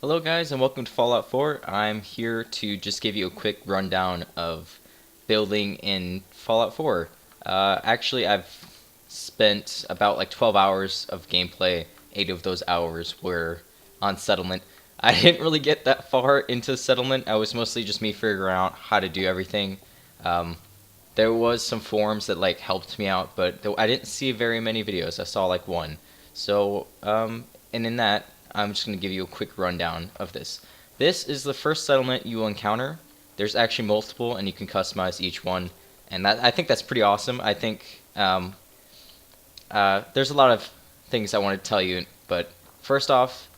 Hello guys and welcome to Fallout 4. I'm here to just give you a quick rundown of building in Fallout 4. Actually, I've spent about like 12 hours of gameplay. 8 of those hours were on settlement. I didn't really get that far into settlement. I was mostly just me figuring out how to do everything. Um, there was some forums that like helped me out, but I didn't see very many videos. I saw like one. And in that, I'm just going to give you a quick rundown of this. This is the first settlement you will encounter. There's actually multiple, and you can customize each one. And I think that's pretty awesome. I think there's a lot of things I want to tell you, but first off,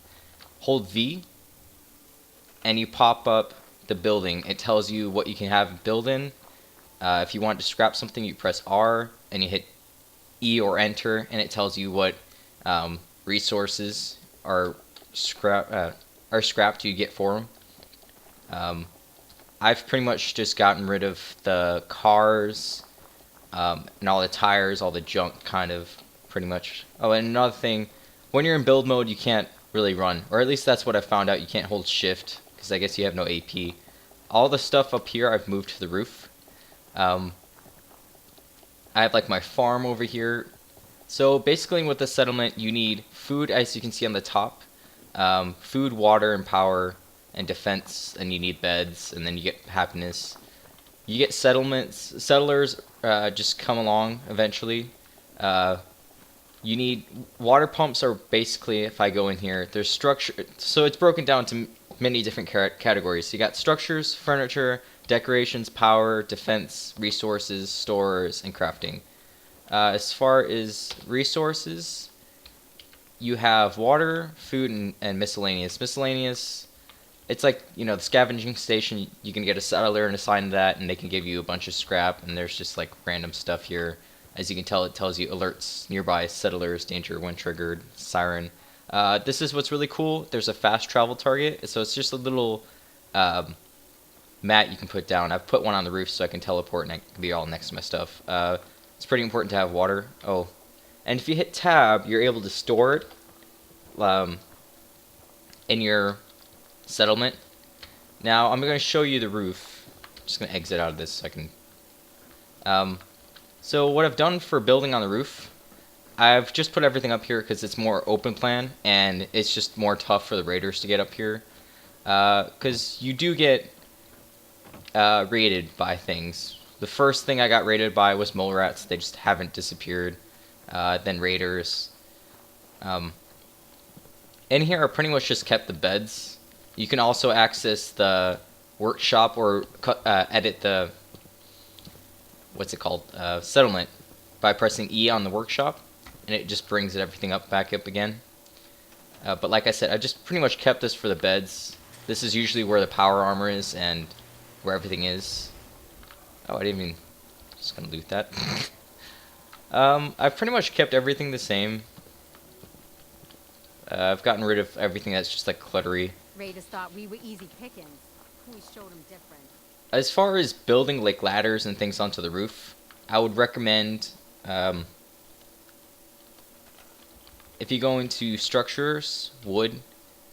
hold V, and you pop up the building. It tells you what you can have build in. If you want to scrap something, you press R, and you hit E or Enter, and it tells you what resources are scrapped you get for them. I've pretty much just gotten rid of the cars and all the tires, all the junk, kind of pretty much. Oh, and another thing, when you're in build mode, you can't really run, or at least that's what I found out. You can't hold shift because I guess you have no AP. All the stuff up here, I've moved to the roof. Um, I have like my farm over here. So basically with the settlement, you need food, as you can see on the top. Food, water, and power, and defense, and you need beds, and then you get happiness. You get settlers just come along eventually. You need water pumps are basically, if I go in here, there's structure, so it's broken down to many different categories. So you got structures, furniture, decorations, power, defense, resources, stores, and crafting. As far as resources, you have water, food, and miscellaneous. Miscellaneous, it's like, the scavenging station. You can get a settler and assign that, and they can give you a bunch of scrap, and there's just like random stuff here. As you can tell, it tells you alerts nearby settlers, danger when triggered, siren. This is what's really cool. There's a fast travel target, so it's just a little mat you can put down. I've put one on the roof so I can teleport and I can be all next to my stuff. It's pretty important to have water. Oh, and if you hit tab, you're able to store it in your settlement. Now I'm going to show you the roof. I'm just going to exit out of this so I can. So what I've done for building on the roof, I've just put everything up here because it's more open plan and it's just more tough for the raiders to get up here. Because you do get raided by things. The first thing I got raided by was mole rats. They just haven't disappeared. Then raiders. In here, I pretty much just kept the beds. You can also access the workshop or edit the what's it called settlement by pressing E on the workshop, and it just brings everything back up again. But like I said, I just pretty much kept this for the beds. This is usually where the power armor is and where everything is. Oh, I didn't even. Just gonna loot that. I've pretty much kept everything the same. I've gotten rid of everything that's just like cluttery. Raiders thought we were easy pickings. We showed them different. As far as building like ladders and things onto the roof, I would recommend if you go into structures, wood,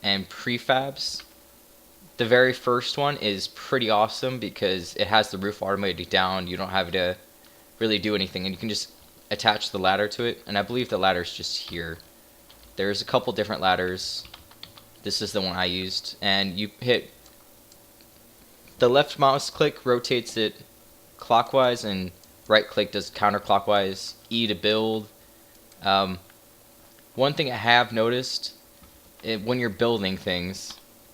and prefabs. The very first one is pretty awesome because it has the roof automated down. You don't have to really do anything, and you can just attach the ladder to it. And I believe the ladder's just here. There's a couple different ladders. This is the one I used, and you hit the left mouse click rotates it clockwise, and right click does counterclockwise. E to build. One thing I have noticed, when you're building things,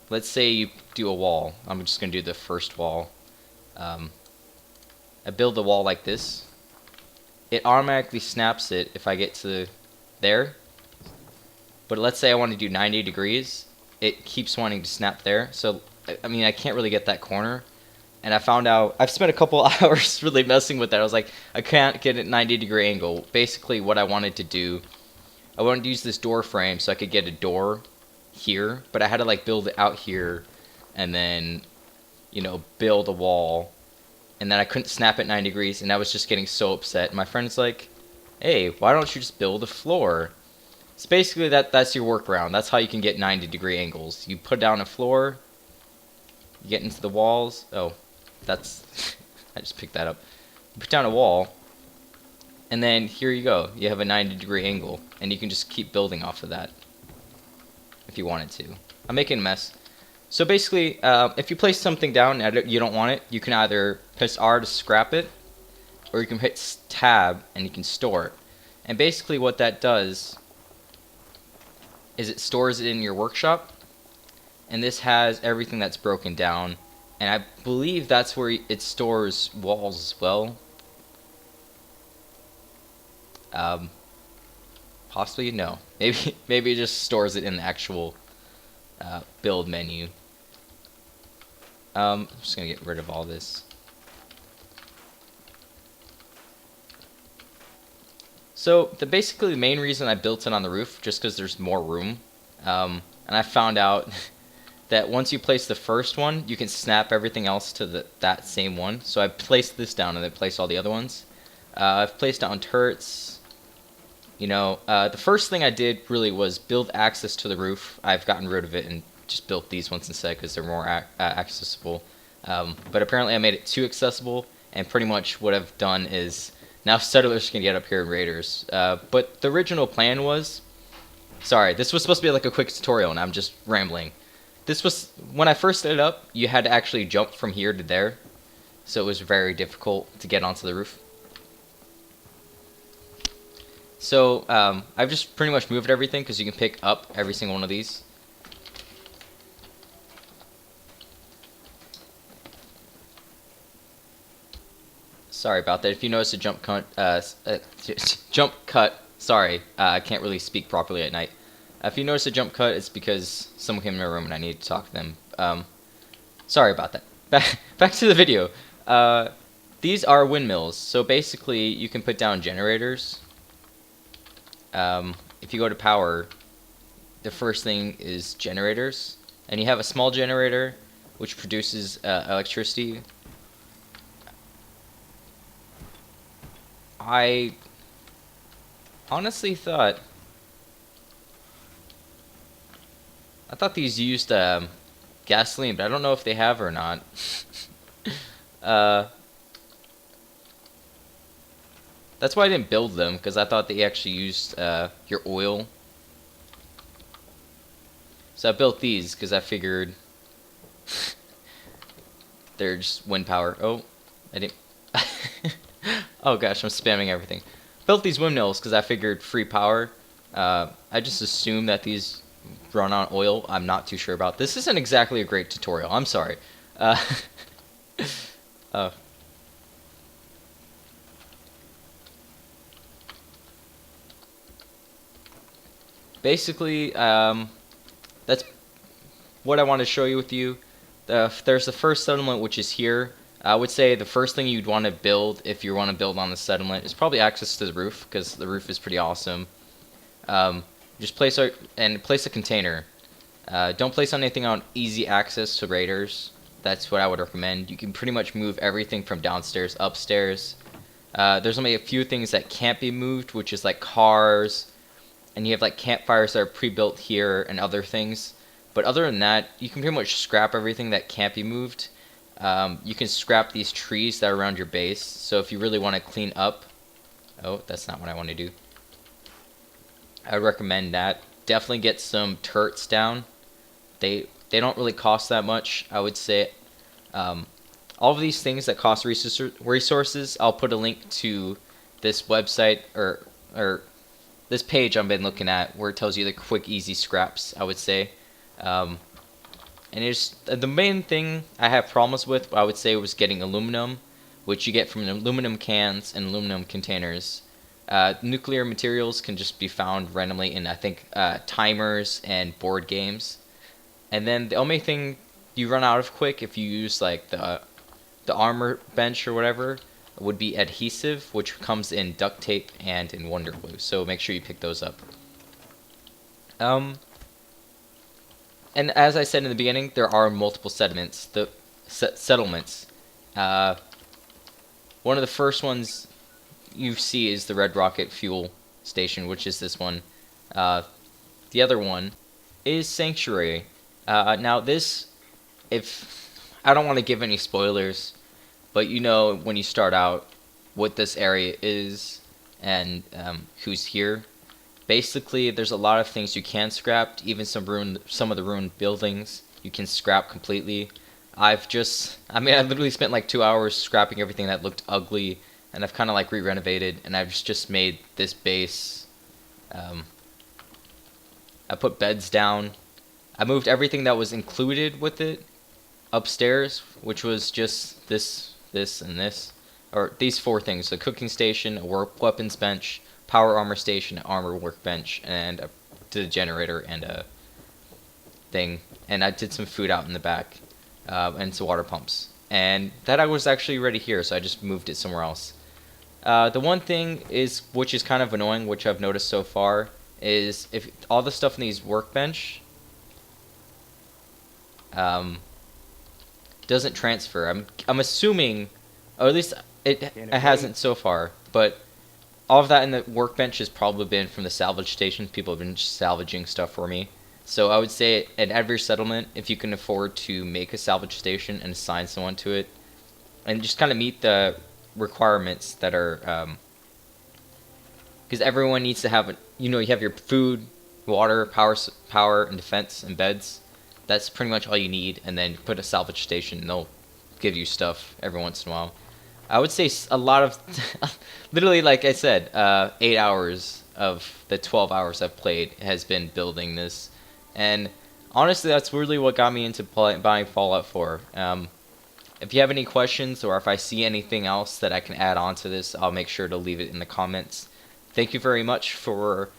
let's say you do a wall. I'm just going to do the first wall. I build the wall like this. It automatically snaps it if I get to there. But let's say I want to do 90 degrees. It keeps wanting to snap there. So, I mean, I can't really get that corner. And I found out, I've spent a couple hours really messing with that. I was like, I can't get a 90-degree angle. Basically, what I wanted to do, I wanted to use this door frame so I could get a door here. But I had to, like, build it out here and then, build a wall. And then I couldn't snap it 90 degrees, and I was just getting so upset. My friend's like, hey, why don't you just build a floor? So basically that's your workaround. That's how you can get 90-degree angles. You put down a floor, you get into the walls. Oh, that's I just picked that up. You put down a wall, and then here you go. You have a 90-degree angle, and you can just keep building off of that if you wanted to. I'm making a mess. So basically, if you place something down and you don't want it, you can either press R to scrap it, or you can hit tab and you can store it. And basically what that does is it stores it in your workshop, and this has everything that's broken down, and I believe that's where it stores walls as well. Possibly no. Maybe it just stores it in the actual build menu. I'm just gonna get rid of all this. So basically the main reason I built it on the roof, just because there's more room, and I found out that once you place the first one, you can snap everything else to that same one. So I placed this down and then placed all the other ones. I've placed down turrets. You know, the first thing I did really was build access to the roof. I've gotten rid of it and just built these ones instead because they're more accessible. But apparently I made it too accessible, and pretty much what I've done is now settlers can get up here in raiders. But the original plan was... Sorry, this was supposed to be like a quick tutorial and I'm just rambling. This was... When I first set it up, you had to actually jump from here to there. So it was very difficult to get onto the roof. So, I've just pretty much moved everything because you can pick up every single one of these. Sorry about that. If you notice a jump cut, sorry, I can't really speak properly at night. If you notice a jump cut, it's because someone came in my room and I need to talk to them. Sorry about that. Back to the video. These are windmills. So basically, you can put down generators. If you go to power, the first thing is generators, and you have a small generator which produces electricity. I honestly thought these used gasoline, but I don't know if they have or not. That's why I didn't build them, because I thought they actually used your oil. So I built these because I figured they're just wind power. Oh, I didn't. Oh gosh, I'm spamming everything. Built these windmills because I figured free power. I just assumed that these run on oil. I'm not too sure about. This isn't exactly a great tutorial. I'm sorry. Basically, that's what I want to show you with you. There's the first settlement, which is here. I would say the first thing you'd want to build if you want to build on the settlement is probably access to the roof, because the roof is pretty awesome. Just place a container. Don't place anything on easy access to raiders. That's what I would recommend. You can pretty much move everything from downstairs upstairs. There's only a few things that can't be moved, which is like cars, and you have like campfires that are pre-built here and other things. But other than that, you can pretty much scrap everything that can't be moved. You can scrap these trees that are around your base. So if you really want to clean up... Oh, that's not what I want to do. I would recommend that. Definitely get some turrets down. They don't really cost that much, I would say. All of these things that cost resources, I'll put a link to this website or this page I've been looking at where it tells you the quick, easy scraps, I would say. And it's the main thing I have problems with, I would say, was getting aluminum, which you get from aluminum cans and aluminum containers. Nuclear materials can just be found randomly in, I think, timers and board games. And then the only thing you run out of quick if you use like the armor bench or whatever would be adhesive, which comes in duct tape and in Wonder Glue. So make sure you pick those up. And as I said in the beginning, there are multiple settlements. One of the first ones you see is the Red Rocket fuel station, which is this one. The other one is Sanctuary. Now this, if I don't want to give any spoilers, but you know when you start out what this area is and who's here. Basically, there's a lot of things you can scrap, even some of the ruined buildings you can scrap completely. I literally spent like 2 hours scrapping everything that looked ugly, and I've kind of like re-renovated, and I've just made this base. Um, I put beds down. I moved everything that was included with it upstairs, which was just this, and this, or these four things: a cooking station, a weapons bench, power armor station, armor workbench, and did a generator and a thing. And I did some food out in the back, and some water pumps. And that I was actually already here, so I just moved it somewhere else. The one thing is, which is kind of annoying, which I've noticed so far, is if all the stuff in these workbench doesn't transfer. I'm assuming, or at least it hasn't so far, but all of that in the workbench has probably been from the salvage stations. People have been salvaging stuff for me. So I would say at every settlement, if you can afford to make a salvage station and assign someone to it, and just kind of meet the requirements that are, because everyone needs to have, you have your food, water, power, and defense, and beds. That's pretty much all you need, and then put a salvage station, and they'll give you stuff every once in a while. I would say a lot of, literally, like I said, 8 hours of the 12 hours I've played has been building this. And honestly, that's really what got me into buying Fallout 4. If you have any questions, or if I see anything else that I can add on to this, I'll make sure to leave it in the comments. Thank you very much for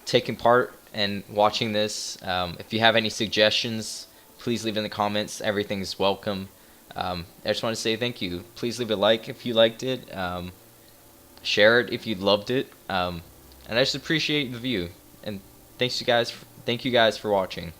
taking part and watching this. If you have any suggestions, please leave in the comments. Everything's welcome. I just want to say thank you. Please leave a like if you liked it. Share it if you loved it. And I just appreciate the view. And thank you guys for watching.